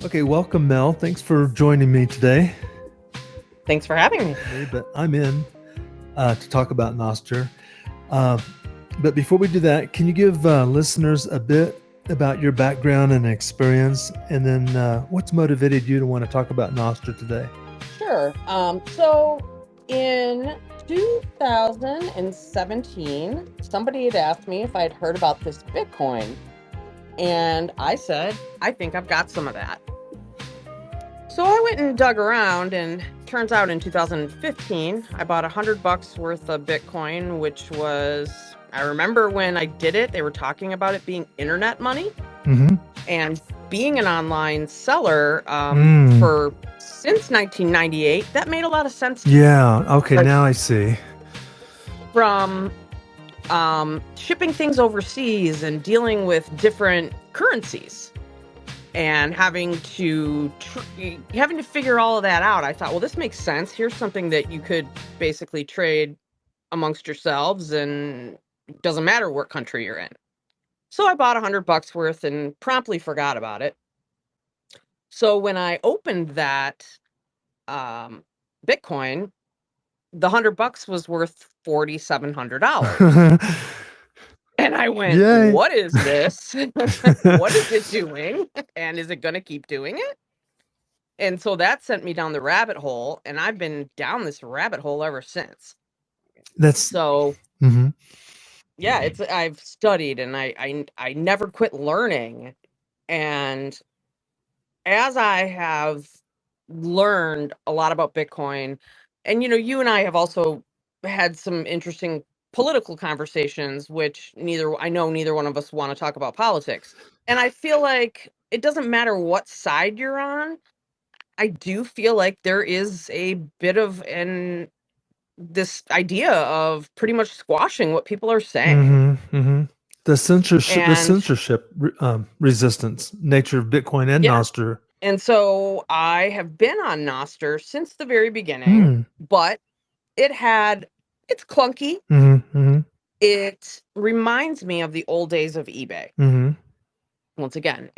Okay, welcome, Mel. Thanks for joining me today. Thanks for having me. But I'm in to talk about Nostr. Uh, but before we do that, can you give listeners a bit about your background and experience, and then what's motivated you to want to talk about Nostr today? Sure. So in 2017, somebody had asked me if I'd heard about this Bitcoin, and I said, I think I've got some of that. So I went and dug around, and turns out in 2015, I bought $100 worth of Bitcoin, which was, I remember when I did it, they were talking about it being internet money. Mm-hmm. And being an online seller Mm. for since 1998, that made a lot of sense to me. Yeah. Okay. Like Now I see. from shipping things overseas and dealing with different currencies and having to figure all of that out. I thought, well, this makes sense. Here's something that you could basically trade amongst yourselves, and it doesn't matter what country you're in. So I bought $100 worth and promptly forgot about it. So when I opened that um, Bitcoin, the $100 was worth $4,700. And I went, Yay. what is this? What is it doing? And is it going to keep doing it? And so that sent me down the rabbit hole. And I've been down this rabbit hole ever since. That's. So Mm-hmm. yeah, I've studied and I never quit learning. And as I have learned a lot about Bitcoin, and you and I have also had some interesting political conversations, which neither one of us want to talk about politics. And I feel like it doesn't matter what side you're on. I do feel like there is a bit of this idea of pretty much squashing what people are saying. Mm-hmm. Mm-hmm. The And censorship resistance nature of Bitcoin and yeah, Nostr. and so I have been on Nostr since the very beginning, Mm. but it's clunky. Mm-hmm. It reminds me of the old days of eBay. Mm-hmm. Once again,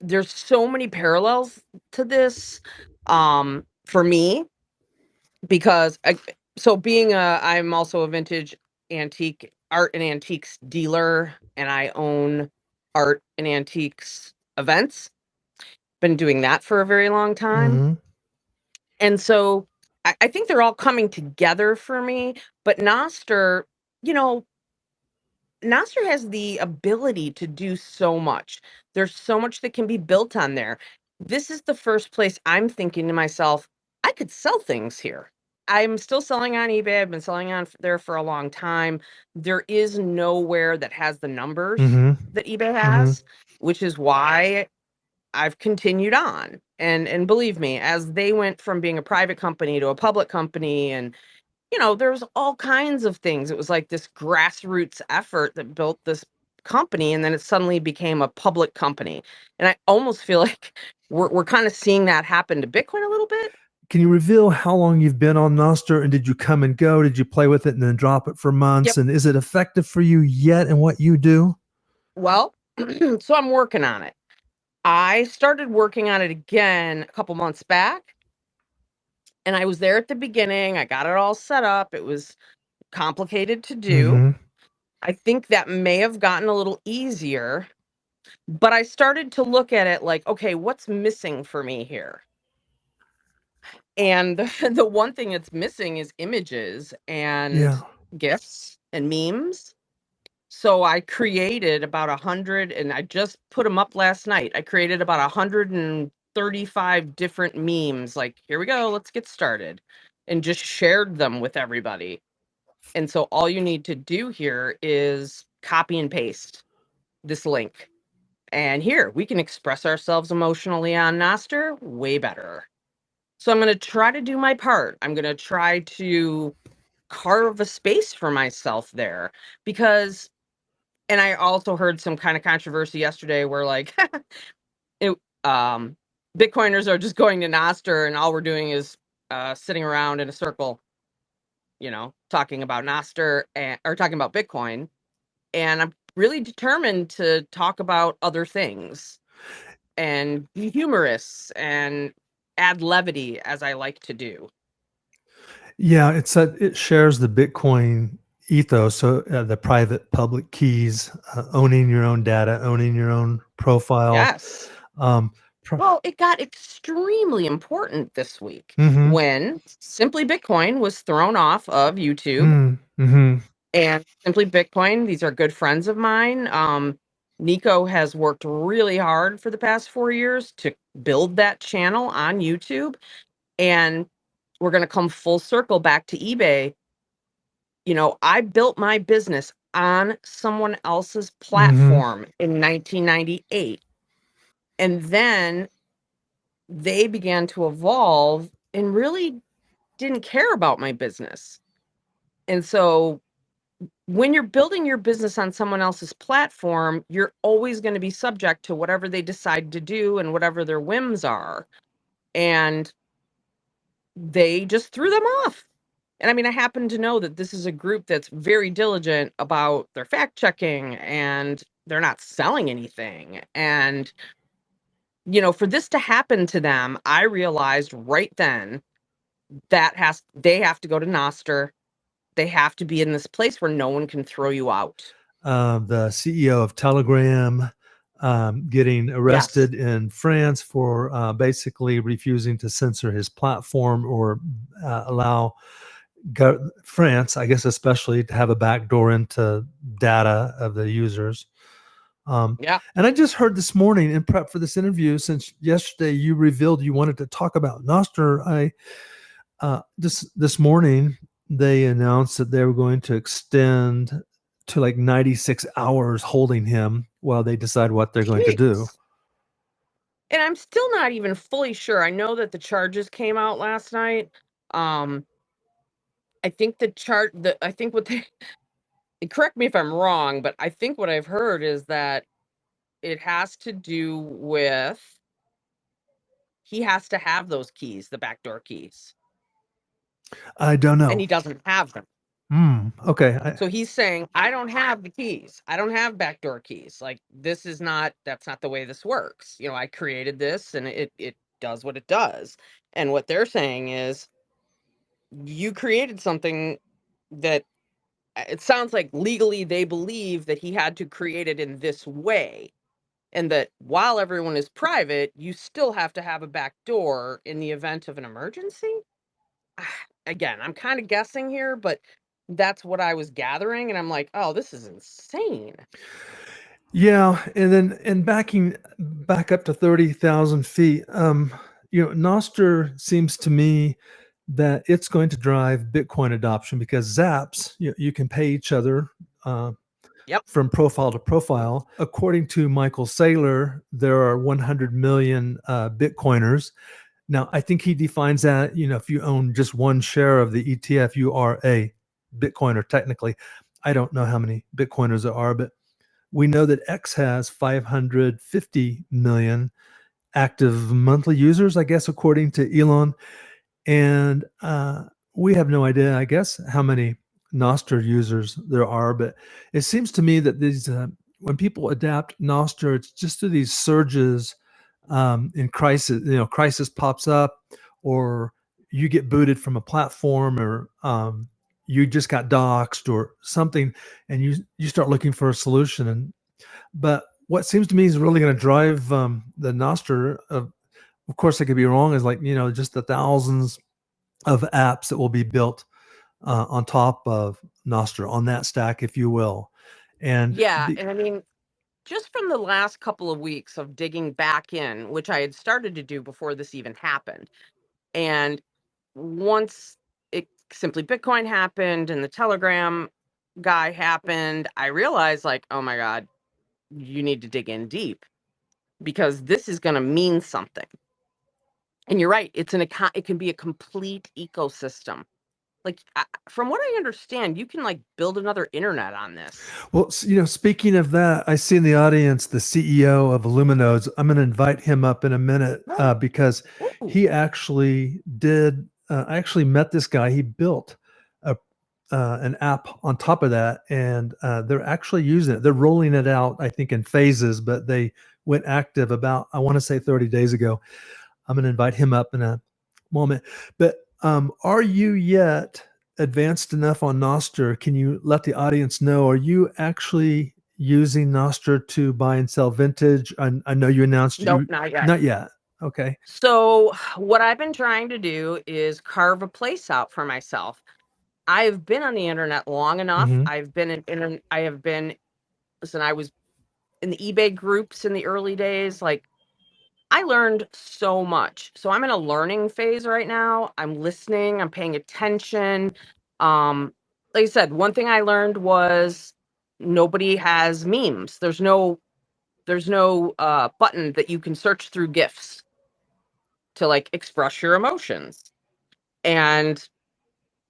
there's so many parallels to this for me because I'm also a vintage antique art and antiques dealer, and I own art and antiques events. Been doing that for a very long time. Mm-hmm. And so I think they're all coming together for me. But you know, Nostr has the ability to do so much. There's so much that can be built on there. This is the first place I'm thinking to myself, I could sell things here. I'm still selling on eBay. I've been selling there for a long time. There is nowhere that has the numbers Mm-hmm. that eBay Mm-hmm. has, which is why I've continued on. And believe me, as they went from being a private company to a public company, and there's all kinds of things. It was like this grassroots effort that built this company, and then it suddenly became a public company. And I almost feel like we're kind of seeing that happen to Bitcoin a little bit. Can you reveal how long you've been on Nostr, and did you come and go? Did you play with it and then drop it for months? Yep. And is it effective for you yet in what you do? Well, so I'm working on it. I started working on it again a couple months back, and I was there at the beginning. I got it all set up. It was complicated to do. Mm-hmm. I think that may have gotten a little easier, but I started to look at it like, okay, what's missing for me here? And the one thing that's missing is images and Yeah. GIFs and memes. So I created about 100, and I just put them up last night. I created about 135 different memes. Like, here we go, let's get started, and just shared them with everybody. And so all you need to do here is copy and paste this link. And here we can express ourselves emotionally on Nostr way better. So I'm going to try to do my part. I'm going to try to carve a space for myself there because, and I also heard some kind of controversy yesterday where like, it, Bitcoiners are just going to Nostr and all we're doing is sitting around in a circle, talking about Nostr or talking about Bitcoin. And I'm really determined to talk about other things. and be humorous and add levity, as I like to do. Yeah, it shares the Bitcoin ethos, so the private public keys, owning your own data, owning your own profile. Yes. Um, pro- Well, it got extremely important this week mm-hmm, when Simply Bitcoin was thrown off of YouTube. mm-hmm. And Simply Bitcoin, these are good friends of mine. Nico has worked really hard for the past 4 years to build that channel on YouTube. And we're going to come full circle back to eBay. I built my business on someone else's Mm-hmm. platform in 1998. And then they began to evolve and really didn't care about my business. And so when you're building your business on someone else's platform, you're always going to be subject to whatever they decide to do and whatever their whims are. And they just threw them off. And I mean, I happen to know that this is a group that's very diligent about their fact checking and they're not selling anything. And, for this to happen to them, I realized right then that they have to go to Nostr. They have to be in this place where no one can throw you out. The CEO of Telegram getting Yes. arrested in France for basically refusing to censor his platform or allow France, I guess, especially to have a backdoor into data of the users. Yeah. And I just heard this morning in prep for this interview, since yesterday you revealed you wanted to talk about Nostr, this morning they announced that they were going to extend to like 96 hours holding him while they decide what they're going to do. Jeez. And I'm still not even fully sure. I know that the charges came out last night. Um, I think I think what they, correct me if I'm wrong, but I think what I've heard is that it has to do with he has to have those keys, the backdoor keys, I don't and know. he doesn't have them. Okay. So he's saying, I don't have the keys. I don't have backdoor keys. Like that's not the way this works. I created this and it does what it does. And what they're saying is you created something that it sounds like legally they believe that he had to create it in this way. And that while everyone is private, you still have to have a back door in the event of an emergency. Again, I'm kind of guessing here, but that's what I was gathering. And I'm like, oh, this is insane. Yeah, and backing back up to 30,000 feet, Nostr seems to me that it's going to drive Bitcoin adoption because Zaps, you can pay each other uh, Yep. from profile to profile. According to Michael Saylor, there are 100 million Bitcoiners. Now, I think he defines that, if you own just one share of the ETF, you are a Bitcoiner technically. I don't know how many Bitcoiners there are, but we know that X has 550 million active monthly users, I guess, according to Elon. And we have no idea, I guess, how many Nostr users there are. But it seems to me that when people adapt Nostr, it's just through these surges in crisis. Crisis pops up, or you get booted from a platform, or you just got doxxed or something, and you start looking for a solution. But what seems to me is really going to drive the Nostr, of course, I could be wrong, is like, just the thousands of apps that will be built on top of Nostr, on that stack, if you will. And Yeah. And I mean, just from the last couple of weeks of digging back in, which I had started to do before this even happened. And once it Simply Bitcoin happened and the Telegram guy happened, I realized like, oh my God, you need to dig in deep because this is going to mean something. And you're right, it can be a complete ecosystem. Like from what I understand, you can like build another internet on this. well, speaking of that, I see in the audience the CEO of Illuminodes. I'm going to invite him up in a minute Oh, because ooh, he actually did. I actually met this guy. He built a an app on top of that, and they're actually using it. They're rolling it out, I think, in phases, but they went active about, I want to say 30 days ago. I'm going to invite him up in a moment. But are you yet advanced enough on Nostr? Can you let the audience know, are you actually using Nostr to buy and sell vintage? I know you announced Nope, you not yet. not yet. Okay. So what I've been trying to do is carve a place out for myself. I've been on the internet long enough. Mm-hmm. I have been, listen, I was in the eBay groups in the early days. Like, I learned so much. So I'm in a learning phase right now. I'm listening, I'm paying attention. Um, like I said, one thing I learned was nobody has memes. There's no button that you can search through GIFs to like express your emotions. And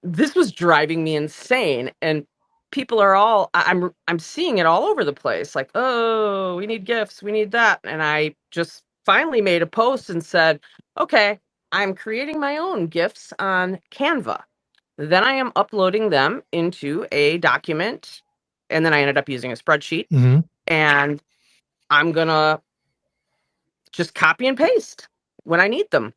this was driving me insane. And people are all I'm seeing it all over the place. Like, oh, we need GIFs, we need that. And I just finally made a post and said, okay, I'm creating my own GIFs on Canva. Then I am uploading them into a document. And then I ended up using a spreadsheet. Mm-hmm. And I'm gonna just copy and paste when I need them.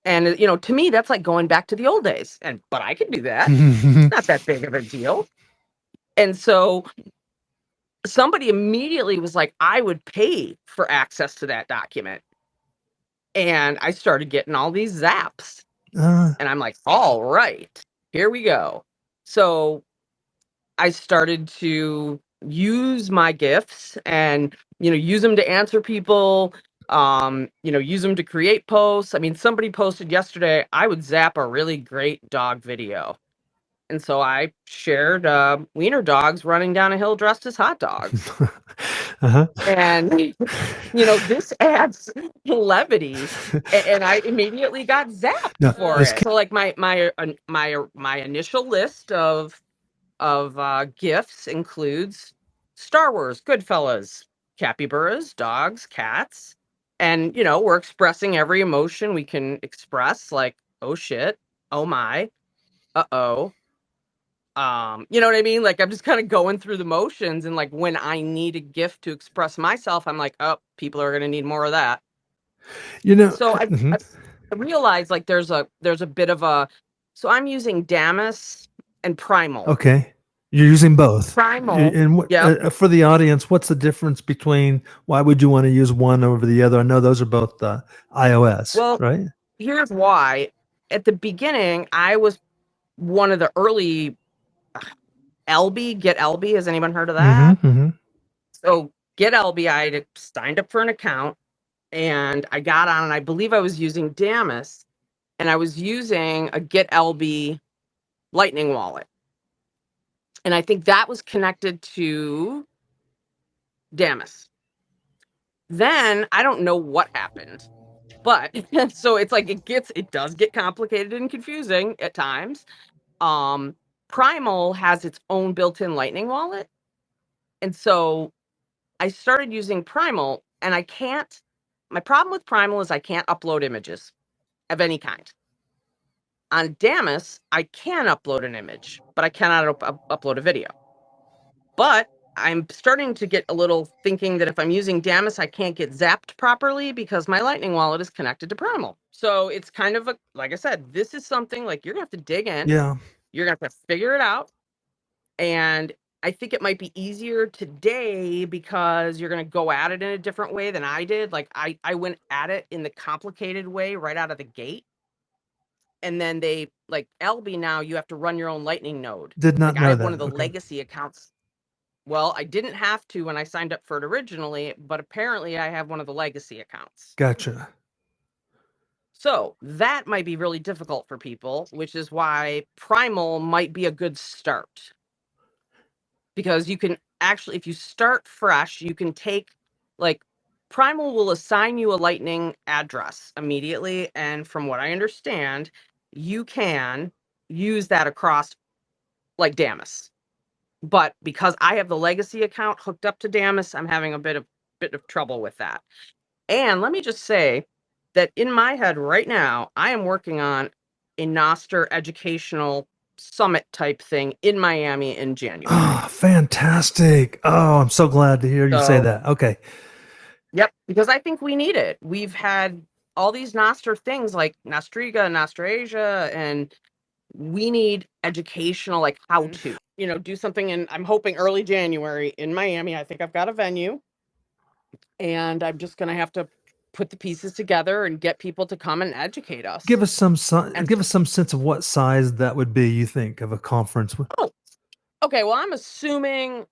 And to me, that's like going back to the old days. But I can do that. It's not that big of a deal. And so somebody immediately was like, I would pay for access to that document. And I started getting all these zaps. And I'm like, all right, here we go. So I started to use my gifts and, use them to answer people, use them to create posts. I mean, somebody posted yesterday, I would zap a really great dog video. And so I shared wiener dogs running down a hill dressed as hot dogs. Uh-huh. And, this adds levity. And I immediately got zapped No, for this it. So like my initial list of gifts includes Star Wars, Goodfellas, capybaras, dogs, cats. And, we're expressing every emotion we can express, like, oh shit, oh my, uh-oh. You know what I mean? Like, I'm just kind of going through the motions, and like when I need a gift to express myself, I'm like, oh, people are gonna need more of that. So mhm. I realized like there's a bit of a, so I'm using Damus and Primal. Okay. You're using both. Primal, And yep. for the audience, what's the difference between, why would you want to use one over the other? I know those are both iOS, Well, right? here's why. At the beginning, I was one of the early LB, Get LB. Has anyone heard of Mm-hmm, that? mm-hmm. So Get LB, I had signed up for an account and I got on, and I believe I was using Damus, and I was using a Get LB Lightning wallet. And I think that was connected to Damus. Then I don't know what happened, but so it's like it does get complicated and confusing at times. Um, Primal has its own built-in Lightning wallet. And so I started using Primal, and my problem with Primal is I can't upload images of any kind. On Damus, I can upload an image, but I cannot upload a video. But I'm starting to get a little thinking that if I'm using Damus, I can't get zapped properly because my Lightning wallet is connected to Primal. So it's kind of like I said, this is something like you're gonna have to dig in. Yeah. You're gonna have to figure it out. And I think it might be easier today because you're going to go at it in a different way than I did. Like I went at it in the complicated way right out of the gate. And then they like LB, now you have to run your own Lightning node. Did Like not I know have one that. of the Okay. legacy accounts. Well, I didn't have to when I signed up for it originally, but apparently I have one of the legacy accounts. Gotcha. So that might be really difficult for people, which is why Primal might be a good start. Because you can actually, if you start fresh, you can take like Primal will assign you a Lightning address immediately. And from what I understand, you can use that across like Damus. But because I have the legacy account hooked up to Damus, I'm having a bit of trouble with that. And let me just say that in my head right now, I am working on a Nostr educational summit type thing in Miami in January. Oh, fantastic. Oh, I'm so glad to hear you say So that. Okay. Yep, because I think we need it. We've had all these Nostr things like Nostriga, Nostrasia, and we need educational, like how to, do something. And I'm hoping early January in Miami. I think I've got a venue, and I'm just going to have to put the pieces together and get people to come and educate us. Give us some And give us some sense of what size that would be, you think, of a conference. oh, okay. Well, I'm assuming,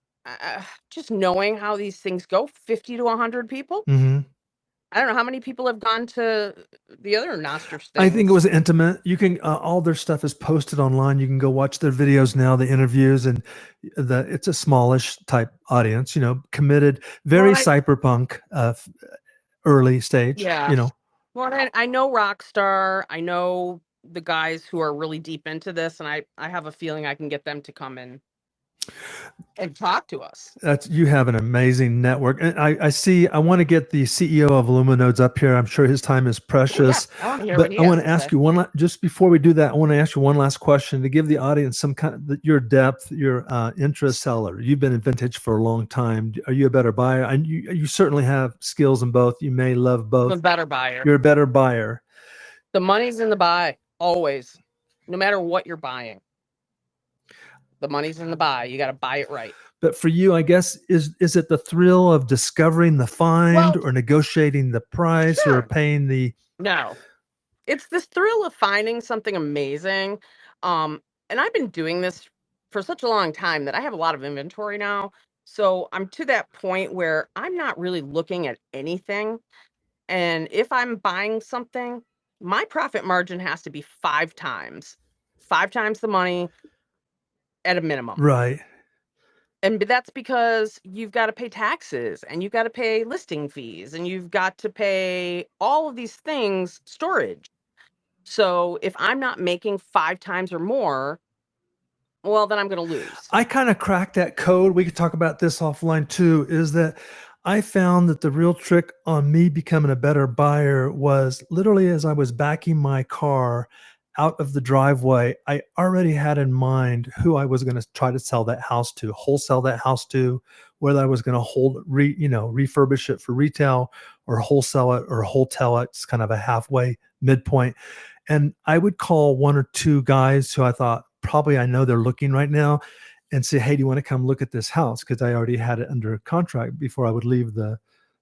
just knowing how these things go, 50 to 100 people. Mm-hmm. I don't know how many people have gone to the other Nostr things. I think it was intimate. You can all their stuff is posted online. You can go watch their videos now, the interviews, and it's a smallish type audience. Committed, very cyberpunk, early stage. Yeah. Well, I know Rockstar. I know the guys who are really deep into this, and I have a feeling I can get them to come in and talk to us. You have an amazing network. And I want to get the CEO of Illuminodes up here. I'm sure his time is precious. But I want to ask you just before we do that, I want to ask you one last question to give the audience some kind of your depth, your interest. Seller. You've been in vintage for a long time. Are you a better buyer? And you certainly have skills in both. You may love both. I'm a better buyer. You're a better buyer. The money's in the buy, always, no matter what you're buying. The money's in the buy. You got to buy it right. But for you, I guess, is it the thrill of discovering the find or negotiating the price or paying the... No, it's this thrill of finding something amazing. And I've been doing this for such a long time that I have a lot of inventory now. So I'm to that point where I'm not really looking at anything. And if I'm buying something, my profit margin has to be 5 times the money at a minimum. Right. And that's because you've got to pay taxes, and you've got to pay listing fees, and you've got to pay all of these things, storage. So if I'm not making 5 times or more, well, then I'm going to lose. I kind of cracked that code. We could talk about this offline too, is that I found that the real trick on me becoming a better buyer was literally as I was backing my car out of the driveway, I already had in mind who I was going to try to sell that house to, wholesale that house to, whether I was going to refurbish it for retail or wholesale it or hotel it. It's kind of a halfway midpoint. And I would call 1 or 2 guys who I thought probably I know they're looking right now and say, hey, do you want to come look at this house? Because I already had it under contract before I would leave the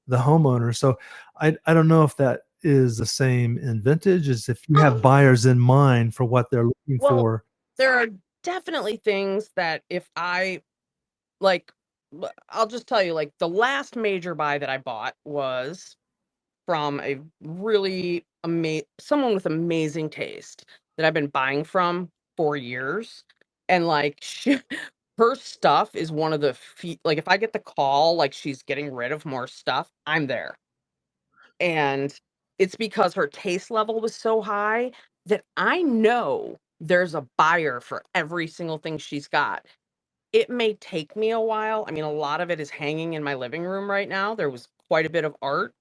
homeowner. So I don't know if that is the same in vintage as if you have buyers in mind for what they're looking for. There are definitely things that if I like, I'll just tell you, like the last major buy that I bought was from a really someone with amazing taste that I've been buying from for years. And like her stuff is one of the like if I get the call, like she's getting rid of more stuff, I'm there. And it's because her taste level was so high that I know there's a buyer for every single thing she's got. It may take me a while. I mean, a lot of it is hanging in my living room right now. There was quite a bit of art.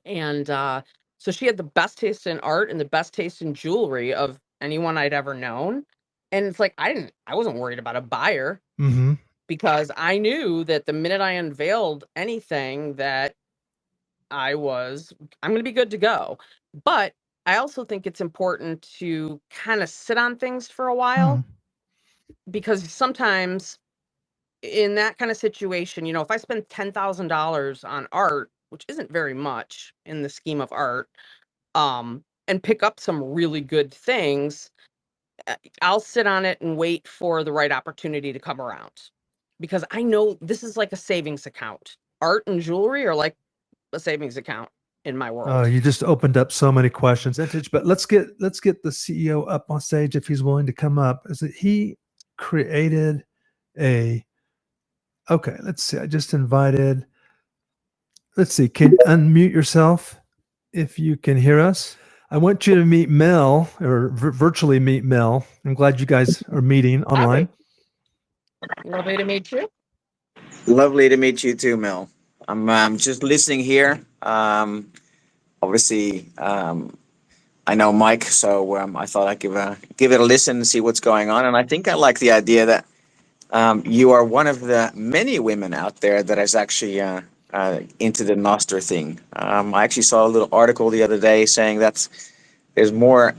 And so she had the best taste in art and the best taste in jewelry of anyone I'd ever known. And it's like, I wasn't worried about a buyer because I knew that the minute I unveiled anything that I'm going to be good to go. But I also think it's important to kind of sit on things for a while because sometimes in that kind of situation, if I spend $10,000 on art, which isn't very much in the scheme of art, and pick up some really good things, I'll sit on it and wait for the right opportunity to come around because I know this is like a savings account. Art and jewelry are like a savings account in my world. Oh, you just opened up so many questions. But let's get the CEO up on stage if he's willing to come up. Is it he created okay, let's see. I just invited. Let's see. Can you unmute yourself if you can hear us? I want you to meet Mel or virtually meet Mel. I'm glad you guys are meeting online. Lovely to meet you. Lovely to meet you too, Mel. I'm just listening here. Obviously, I know Mike, so I thought I'd give it a listen and see what's going on. And I think I like the idea that you are one of the many women out there that is actually into the Nostr thing. I actually saw a little article the other day saying that there's more,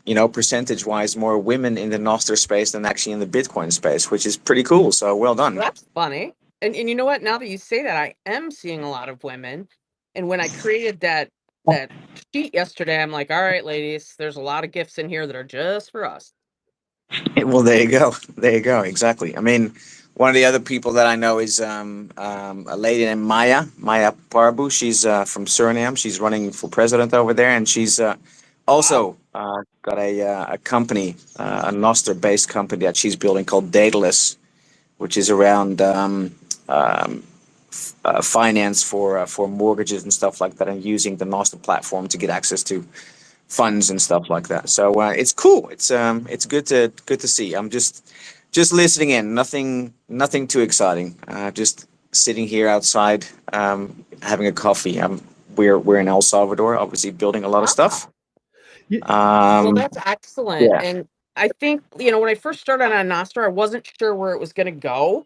percentage-wise, more women in the Nostr space than actually in the Bitcoin space, which is pretty cool. So well done. That's funny. And you know what? Now that you say that, I am seeing a lot of women. And when I created that sheet yesterday, I'm like, all right, ladies, there's a lot of gifts in here that are just for us. Well, there you go. There you go. Exactly. I mean, one of the other people that I know is a lady named Maya Parbu. She's from Suriname. She's running for president over there, and she's also got a company, a Nostr-based company that she's building called Daedalus, which is around finance for mortgages and stuff like that, and using the Nostr platform to get access to funds and stuff like that. So it's cool. It's good to see. I'm just listening in. Nothing too exciting. Just sitting here outside, having a coffee. We're in El Salvador, obviously building a lot of stuff. Well, that's excellent. Yeah. And I think, when I first started on Nostr, I wasn't sure where it was going to go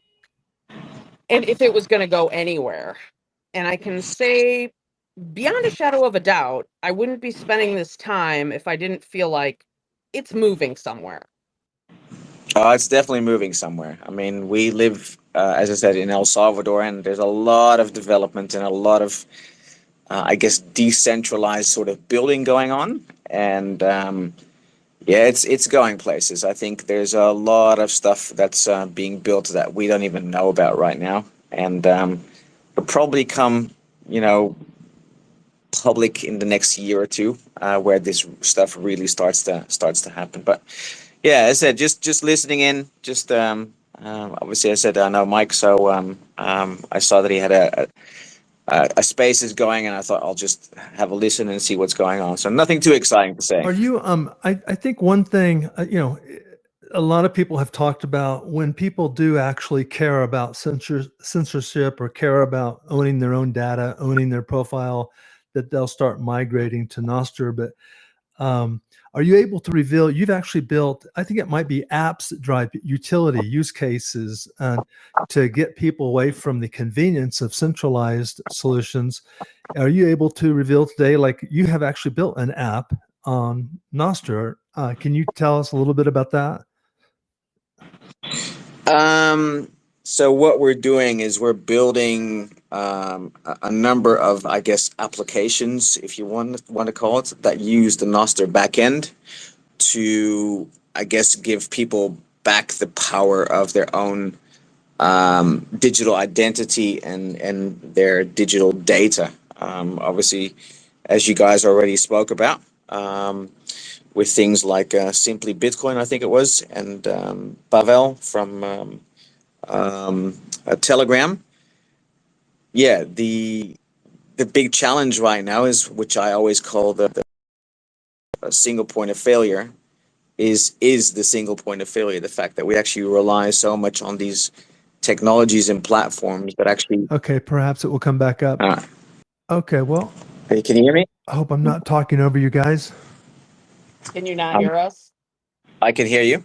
and if it was going to go anywhere. And I can say, beyond a shadow of a doubt, I wouldn't be spending this time if I didn't feel like it's moving somewhere. It's definitely moving somewhere. I mean, we live, as I said, in El Salvador, and there's a lot of development and a lot of, I guess, decentralized sort of building going on. And yeah, it's going places. I think there's a lot of stuff that's being built that we don't even know about right now, and it'll probably come, public in the next year or two, where this stuff really starts to happen. But yeah, as I said, just listening in. Just obviously, I said I know Mike, so I saw that he had a space is going, and I thought I'll just have a listen and see what's going on. So nothing too exciting to say. Are you? I think one thing, a lot of people have talked about when people do actually care about censorship or care about owning their own data, owning their profile, that they'll start migrating to Nostr. But are you able to reveal you've actually built, I think it might be apps that drive utility use cases to get people away from the convenience of centralized solutions? Are you able to reveal today, like you have actually built an app on Nostr? Can you tell us a little bit about that? So what we're doing is we're building a number of, I guess, applications, if you want to call it, that use the Nostr backend to, I guess, give people back the power of their own digital identity and their digital data. Obviously, as you guys already spoke about, with things like Simply Bitcoin, I think it was, and Pavel from Telegram. Yeah, the big challenge right now is, which I always call the single point of failure, is the single point of failure. The fact that we actually rely so much on these technologies and platforms that actually. Okay, perhaps it will come back up. Okay, well. Hey, can you hear me? I hope I'm not talking over you guys. Can you not hear us? I can hear you.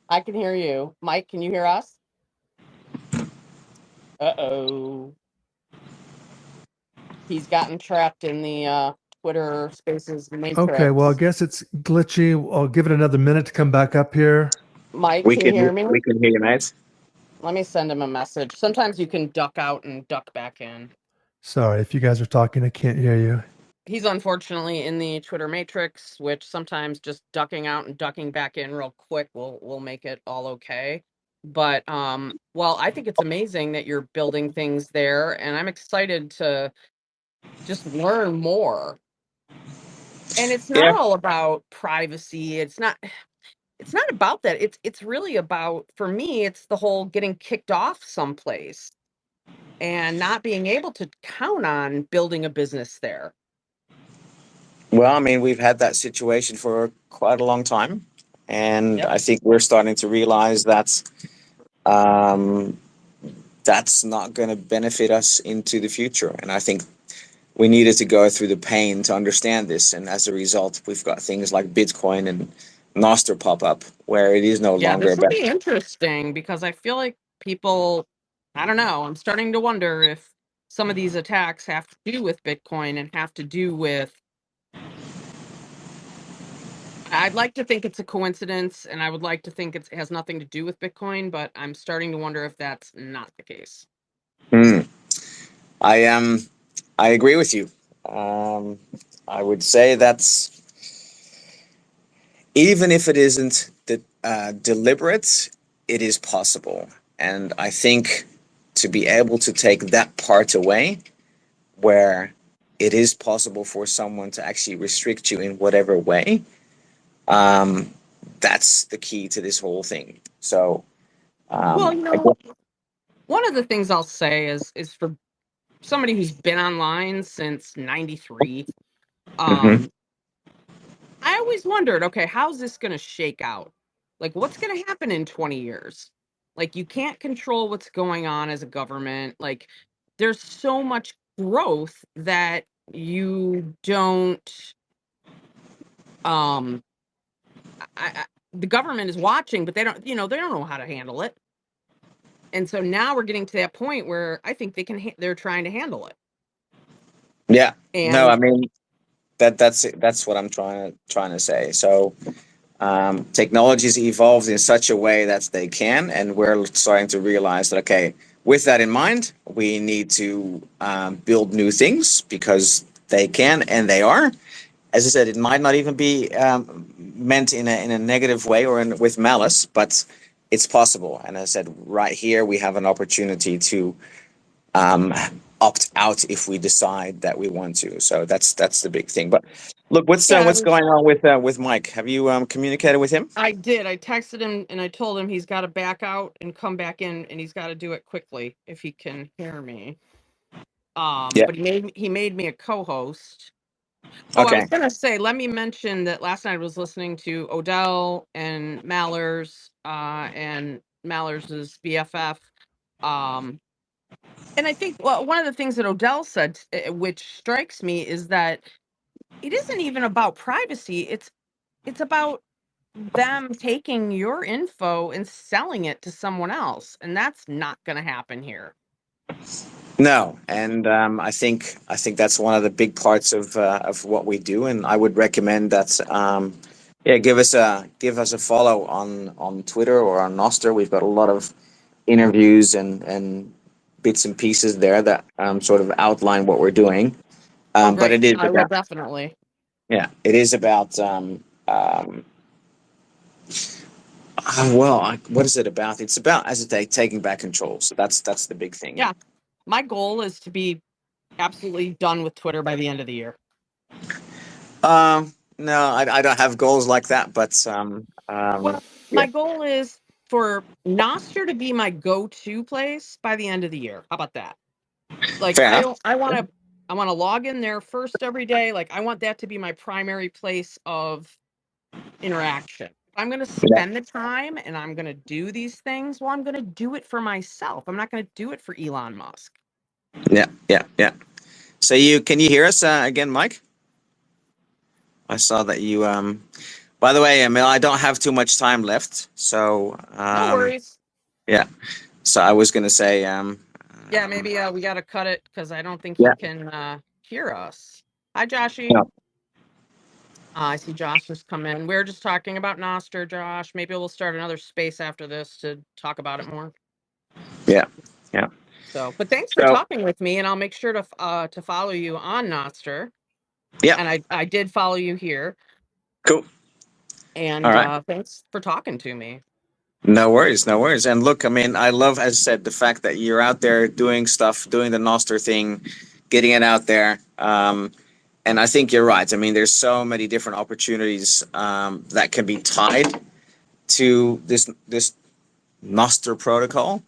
I can hear you. Mike, can you hear us? Uh-oh. He's gotten trapped in the Twitter Spaces matrix. Okay, well, I guess it's glitchy. I'll give it another minute to come back up here. Mike, can you hear me? We can hear you, mate. Let me send him a message. Sometimes you can duck out and duck back in. Sorry, if you guys are talking, I can't hear you. He's unfortunately in the Twitter matrix, which sometimes just ducking out and ducking back in real quick will make it all okay. But well, I think it's amazing that you're building things there, and I'm excited to just learn more. And it's not all about privacy. It's not about that. It's really about, for me, it's the whole getting kicked off someplace and not being able to count on building a business there. Well, I mean, we've had that situation for quite a long time, and I think we're starting to realize that that's not going to benefit us into the future. And I think we needed to go through the pain to understand this, and as a result, we've got things like Bitcoin and Nostr pop up, where it is no longer this will about. be interesting because I feel like people, I don't know, I'm starting to wonder if some of these attacks have to do with Bitcoin and have to do with, I'd like to think it's a coincidence, and I would like to think it has nothing to do with Bitcoin, but I'm starting to wonder if that's not the case. I agree with you. I would say that's, even if it isn't deliberate, it is possible. And I think to be able to take that part away, where it is possible for someone to actually restrict you in whatever way, that's the key to this whole thing. So, Well, one of the things I'll say is for somebody who's been online since '93, mhm. I always wondered, okay, how's this going to shake out? Like, what's going to happen in 20 years? Like, you can't control what's going on as a government. Like, there's so much growth that you don't, um, the government is watching, but they don't know how to handle it. And so now we're getting to that point where I think they're trying to handle it. Yeah. No, I And mean, that's what I'm trying to say. So, technology's evolved in such a way that they can, and we're starting to realize that, okay, with that in mind, we need to build new things because they can and they are. As I said, it might not even be meant in a negative way or with malice, but it's possible. And as I said, right here we have an opportunity to opt out if we decide that we want to. So that's the big thing. But look, what's yeah, going on with Mike? Have you communicated with him? I did. I texted him and I told him he's got to back out and come back in, and he's got to do it quickly if he can hear me. Yeah. But he made me a co-host. Oh, I was Okay. gonna say, let me mention that last night I was listening to Odell and Mallers's BFF. Um, and I think, well, one of the things that Odell said, which strikes me, is that it isn't even about privacy. It's about them taking your info and selling it to someone else, and that's not going to happen here. No, and I think that's one of the big parts of what we do, and I would recommend that. Yeah, give us a follow on Twitter or on Nostr. We've got a lot of interviews and bits and pieces there that sort of outline what we're doing. Oh, But great! it is I will about, definitely. yeah, it is about well, what is it about? It's about, as I say, taking back control. So that's the big thing. Yeah, my goal is to be absolutely done with Twitter by the end of the year. No, I don't have goals like that, but Well, yeah, my goal is for Nostr to be my go-to place by the end of the year. How about that? Like, fair enough. I want to log in there first every day. Like, I want that to be my primary place of interaction. If I'm going to Yeah, spend the time and I'm going to do these things, well, I'm going to do it for myself. I'm not going to do it for Elon Musk. yeah, yeah, yeah. So can you hear us again, Mike? I saw that you. By the way, Emil, I don't have too much time left, so No worries. yeah. So I was gonna say Yeah, maybe we got to cut it because I don't think yeah. he can hear us. Hi, Joshy. Yeah. I see Josh has come in. We're just talking about Nostr, Josh. Maybe we'll start another space after this to talk about it more. Yeah, yeah. So, but thanks for So talking with me, and I'll make sure to follow you on Nostr. yeah, And I did follow you here. cool. All And right. thanks for talking to me. No worries, no worries. And look, I mean, I love, as I said, the fact that you're out there doing stuff, doing the Noster thing, getting it out there. And I think you're right. I mean, there's so many different opportunities that can be tied to this Noster protocol.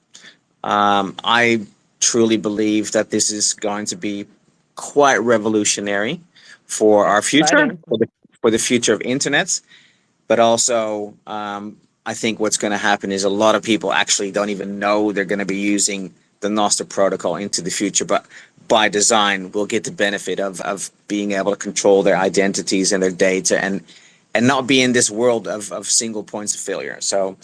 I truly believe that this is going to be quite revolutionary for our future, Exciting. for the future of internet. But also, I think what's going to happen is a lot of people actually don't even know they're going to be using the Nostr protocol into the future. But by design, we'll get the benefit of being able to control their identities and their data and not be in this world of single points of failure. So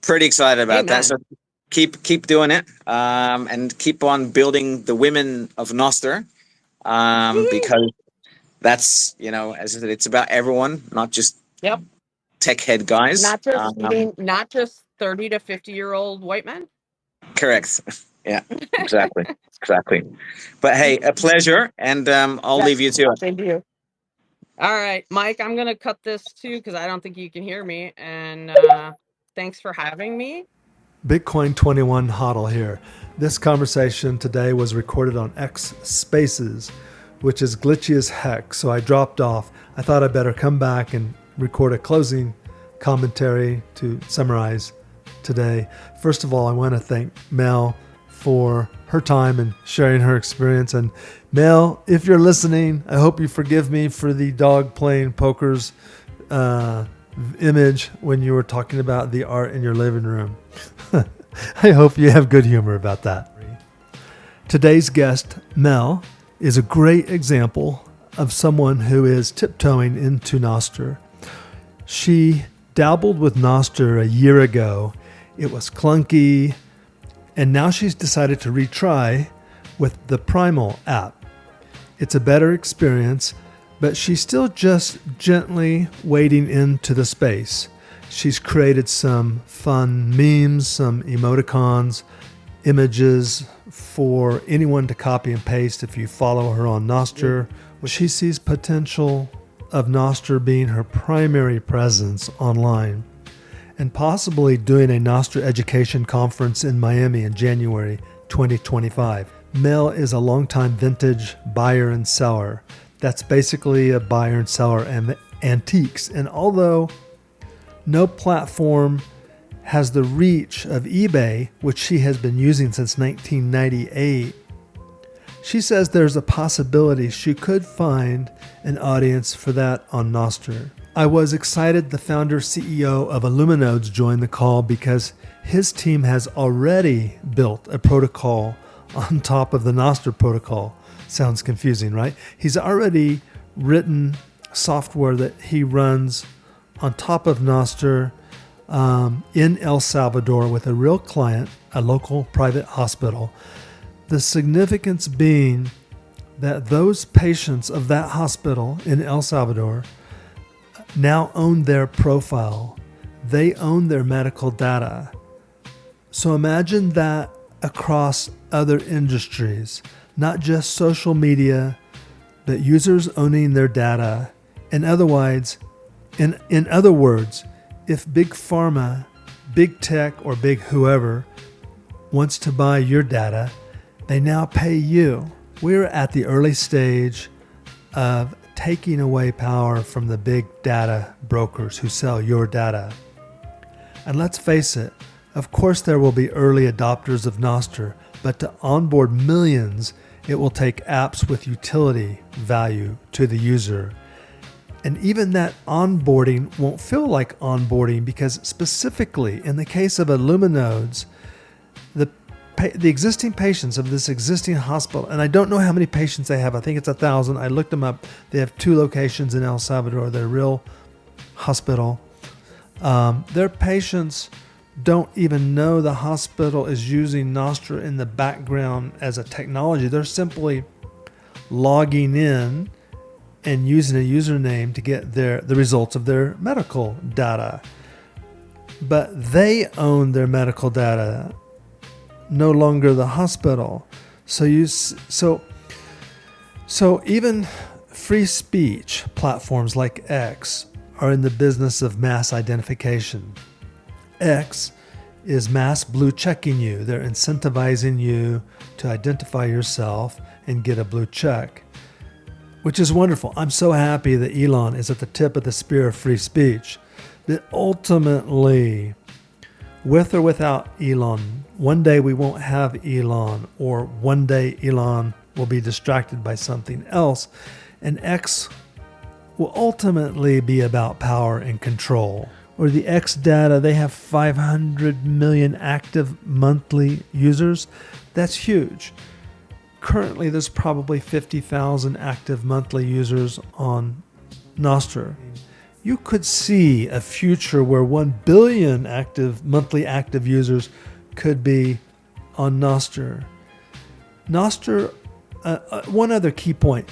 pretty excited about that. So Amen. keep doing it, and keep on building the women of Nostr, because that's, as I said, it's about everyone, not just Yep. tech head guys. Not just not just 30 to 50-year-old white men. Correct. Yeah, exactly. Exactly. But hey, a pleasure, and I'll Yes, leave you to it. thank you. All right, Mike, I'm going to cut this too because I don't think you can hear me. And thanks for having me. Bitcoin 21 Hodl here. This conversation today was recorded on X Spaces, which is glitchy as heck, so I dropped off. I thought I'd better come back and record a closing commentary to summarize today. First of all, I want to thank Mel for her time and sharing her experience. And Mel, if you're listening, I hope you forgive me for the dog playing poker's image when you were talking about the art in your living room. I hope you have good humor about that. Today's guest, Mel, is a great example of someone who is tiptoeing into Nostr. She dabbled with Nostr a year ago. It was clunky, and now she's decided to retry with the Primal app. It's a better experience, but she's still just gently wading into the space. She's created some fun memes, some emoticons, images for anyone to copy and paste if you follow her on Nostr. She sees potential of Nostr being her primary presence online, and possibly doing a Nostr education conference in Miami in January 2025. Mel is a longtime vintage buyer and seller. That's basically a buyer and seller of antiques. And although no platform has the reach of eBay, which she has been using since 1998, she says there's a possibility she could find an audience for that on Nostr. I was excited the founder CEO of Illuminodes joined the call because his team has already built a protocol on top of the Nostr protocol. Sounds confusing, right? He's already written software that he runs on top of Nostr in El Salvador with a real client, a local private hospital. The significance being that those patients of that hospital in El Salvador now own their profile. They own their medical data. So imagine that across other industries, not just social media, but users owning their data. In other words, if big pharma, big tech, or big whoever wants to buy your data, they now pay you. We're at the early stage of taking away power from the big data brokers who sell your data. And let's face it, of course there will be early adopters of Nostr, but to onboard millions, it will take apps with utility value to the user. And even that onboarding won't feel like onboarding because specifically in the case of Illuminodes, the existing patients of this existing hospital, and I don't know how many patients they have. I think it's 1,000. I looked them up. They have 2 locations in El Salvador. They're a real hospital. Their patients don't even know the hospital is using Nostr in the background as a technology. They're simply logging in and using a username to get the results of their medical data. But they own their medical data, no longer the hospital. So even free speech platforms like X are in the business of mass identification. X is mass blue checking you. They're incentivizing you to identify yourself and get a blue check, which is wonderful. I'm so happy that Elon is at the tip of the spear of free speech. That ultimately, with or without Elon, one day we won't have Elon, or one day Elon will be distracted by something else, and X will ultimately be about power and control. Or the X data, they have 500 million active monthly users. That's huge. Currently, there's probably 50,000 active monthly users on Nostr. You could see a future where 1 billion monthly active users could be on Nostr. Nostr, one other key point.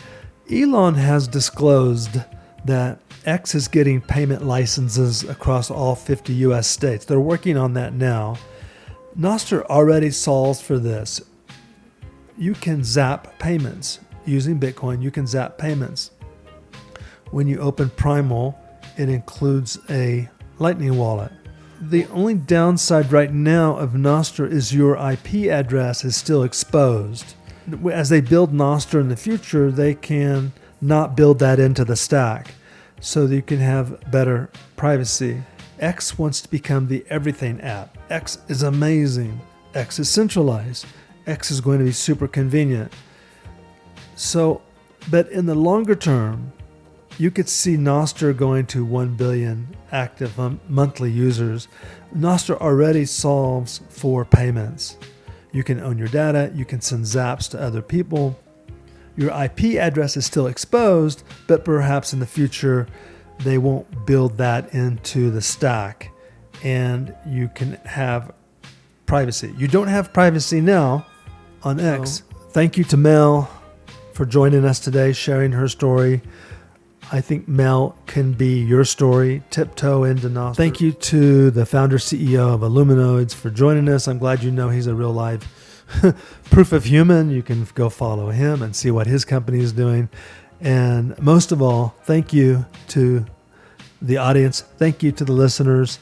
Elon has disclosed that X is getting payment licenses across all 50 US states. They're working on that now. Nostr already solves for this. You can zap payments. Using Bitcoin, you can zap payments. When you open Primal, it includes a Lightning wallet. The only downside right now of Nostr is your IP address is still exposed. As they build Nostr in the future, they can not build that into the stack so that you can have better privacy. X wants to become the everything app. X is amazing. X is centralized. X is going to be super convenient. So, but in the longer term, you could see Nostr going to 1 billion active monthly users. Nostr already solves for payments. You can own your data. You can send zaps to other people. Your IP address is still exposed, but perhaps in the future, they won't build that into the stack and you can have privacy. You don't have privacy now on X. Thank you to Mel for joining us today, sharing her story. I think Mel can be your story, tiptoe into Nostr. Thank you to the founder, CEO of Illuminodes for joining us. I'm glad you know he's a real live proof of human. You can go follow him and see what his company is doing. And most of all, thank you to the audience. Thank you to the listeners.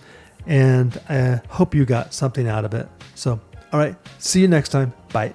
And I hope you got something out of it. So, all right, see you next time. Bye.